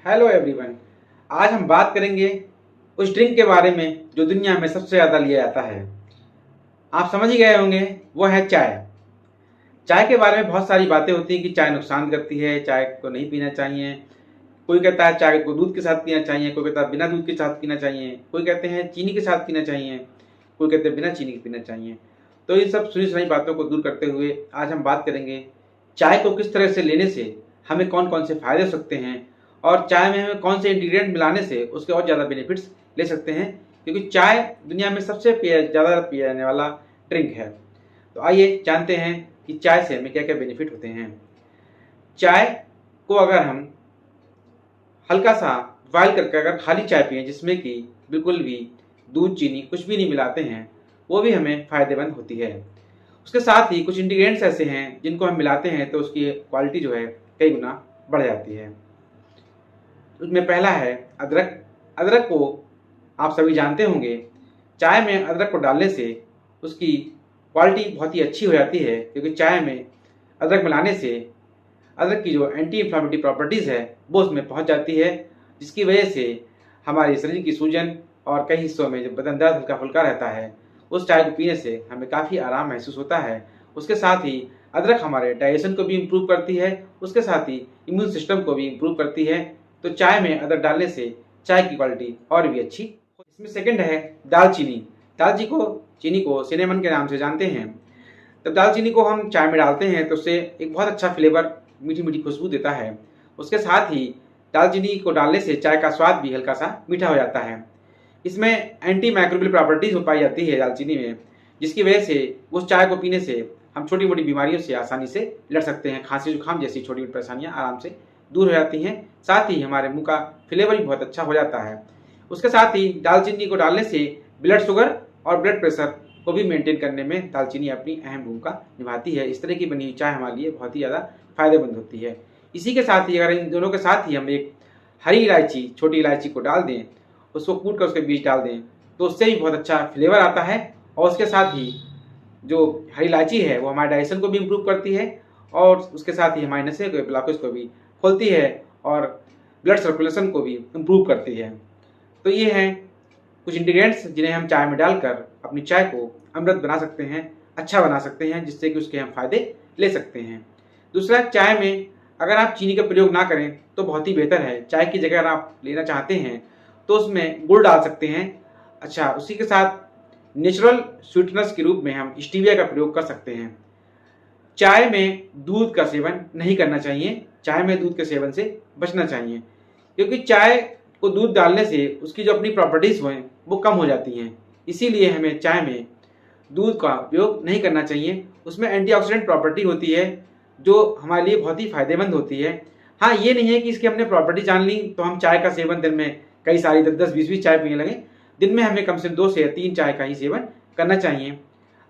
Hello everyone. आज हम बात करेंगे उस ड्रिंक के बारे में जो दुनिया में सबसे ज़्यादा लिया जाता है। आप समझ ही गए होंगे, वो है चाय। चाय के बारे में बहुत सारी बातें होती हैं कि चाय नुकसान करती है, चाय को नहीं पीना चाहिए। कोई कहता है चाय को दूध के साथ पीना चाहिए, कोई कहता है बिना दूध के साथ पीना चाहिए, कोई कहते हैं चीनी के साथ पीना चाहिए, कोई कहते हैं बिना चीनी के पीना चाहिए। तो इन सब सुनी सुनाई बातों को दूर करते हुए आज हम बात करेंगे चाय को किस तरह से लेने से हमें कौन कौन से फायदे हो सकते हैं और चाय में हमें कौन से इंग्रेडिएंट मिलाने से उसके और ज़्यादा बेनिफिट्स ले सकते हैं, क्योंकि चाय दुनिया में सबसे ज़्यादा पिया जाने वाला ड्रिंक है। तो आइए जानते हैं कि चाय से हमें क्या क्या बेनिफिट होते हैं। चाय को अगर हम हल्का सा बॉयल करके अगर खाली चाय पिए जिसमें कि बिल्कुल भी दूध चीनी कुछ भी नहीं मिलाते हैं, वो भी हमें फ़ायदेमंद होती है। उसके साथ ही कुछ इंग्रेडिएंट्स ऐसे हैं जिनको हम मिलाते हैं तो उसकी क्वालिटी जो है कई गुना बढ़ जाती है। उसमें पहला है अदरक। अदरक को आप सभी जानते होंगे, चाय में अदरक को डालने से उसकी क्वालिटी बहुत ही अच्छी हो जाती है, क्योंकि चाय में अदरक मिलाने से अदरक की जो एंटी इन्फ्लामेटरी प्रॉपर्टीज़ है वो उसमें पहुंच जाती है, जिसकी वजह से हमारे शरीर की सूजन और कई हिस्सों में जो बदन दर्द हल्का फुल्का रहता है, उस चाय को पीने से हमें काफ़ी आराम महसूस होता है। उसके साथ ही अदरक हमारे डाइजेशन को भी इम्प्रूव करती है, उसके साथ ही इम्यून सिस्टम को भी इम्प्रूव करती है। तो चाय में अदरक डालने से चाय की क्वालिटी और भी अच्छी। इसमें सेकंड है दालचीनी। चीनी को सिनेमन के नाम से जानते हैं। तब दालचीनी को हम चाय में डालते हैं तो उससे एक बहुत अच्छा फ्लेवर, मीठी मीठी खुशबू देता है। उसके साथ ही दालचीनी को डालने से चाय का स्वाद भी हल्का सा मीठा हो जाता है। इसमें एंटी माइक्रोबियल प्रॉपर्टीज हो पाई जाती है दालचीनी में, जिसकी वजह से उस चाय को पीने से हम छोटी मोटी बीमारियों से आसानी से लड़ सकते हैं। खांसी जुकाम जैसी छोटी मोटी परेशानियां आराम से दूर हो जाती हैं। साथ ही हमारे मुंह का फ्लेवर भी बहुत अच्छा हो जाता है। उसके साथ ही दालचीनी को डालने से ब्लड शुगर और ब्लड प्रेशर को भी मेंटेन करने में दालचीनी अपनी अहम भूमिका निभाती है। इस तरह की बनी हुई चाय हमारे लिए बहुत ही ज़्यादा फायदेमंद होती है। इसी के साथ ही अगर इन दोनों के साथ ही हम एक हरी इलायची, छोटी इलायची को डाल दें, उसको कूट कर उसके बीज डाल दें, तो उससे भी बहुत अच्छा फ्लेवर आता है। और उसके साथ ही जो हरी इलायची है वो हमारे डाइजेशन को भी इम्प्रूव करती है और उसके साथ ही हमारे नशे के ब्लॉकेज को भी खोलती है और ब्लड सर्कुलेशन को भी इम्प्रूव करती है। तो ये हैं कुछ इंग्रेडिएंट्स जिन्हें हम चाय में डालकर अपनी चाय को अमृत बना सकते हैं, अच्छा बना सकते हैं, जिससे कि उसके हम फायदे ले सकते हैं। दूसरा, चाय में अगर आप चीनी का प्रयोग ना करें तो बहुत ही बेहतर है। चाय की जगह अगर आप लेना चाहते हैं तो उसमें गुड़ डाल सकते हैं। अच्छा, उसी के साथ नेचुरल स्वीटनर्स के रूप में हम स्टीविया का प्रयोग कर सकते हैं। चाय में दूध का सेवन नहीं करना चाहिए, चाय में दूध के सेवन से बचना चाहिए, क्योंकि चाय को दूध डालने से उसकी जो अपनी प्रॉपर्टीज़ हैं वो कम हो जाती हैं। इसीलिए हमें चाय में दूध का उपयोग नहीं करना चाहिए। उसमें एंटीऑक्सीडेंट प्रॉपर्टी होती है जो हमारे लिए बहुत ही फायदेमंद होती है। हाँ, ये नहीं है कि इसकी हमने प्रॉपर्टी जान ली तो हम चाय का सेवन दिन में कई सारी 10-10, 20-20 चाय पीने लगे। दिन में हमें कम से कम 2 से 3 चाय का ही सेवन करना चाहिए।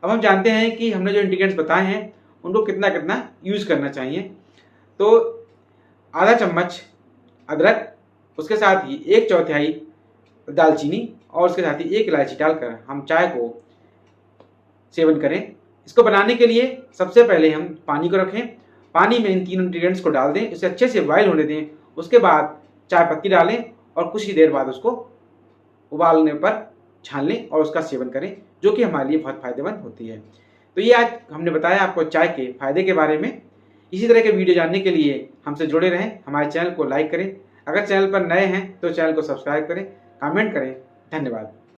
अब हम जानते हैं कि हमने जो इंग्रेडिएंट्स बताए हैं उनको कितना कितना यूज़ करना चाहिए। तो आधा चम्मच अदरक, उसके साथ ही 1/4 दालचीनी और उसके साथ ही 1 इलायची डालकर हम चाय को सेवन करें। इसको बनाने के लिए सबसे पहले हम पानी को रखें, पानी में इन तीनों इंग्रेडिएंट्स को डाल दें, इसे अच्छे से बॉयल होने दें। उसके बाद चाय पत्ती डालें और कुछ ही देर बाद उसको उबालने पर छान लें और उसका सेवन करें, जो कि हमारे लिए बहुत फायदेमंद होती है। तो ये आज हमने बताया आपको चाय के फायदे के बारे में। इसी तरह के वीडियो जानने के लिए हमसे जुड़े रहें, हमारे चैनल को लाइक करें। अगर चैनल पर नए हैं तो चैनल को सब्सक्राइब करें, कमेंट करें। धन्यवाद।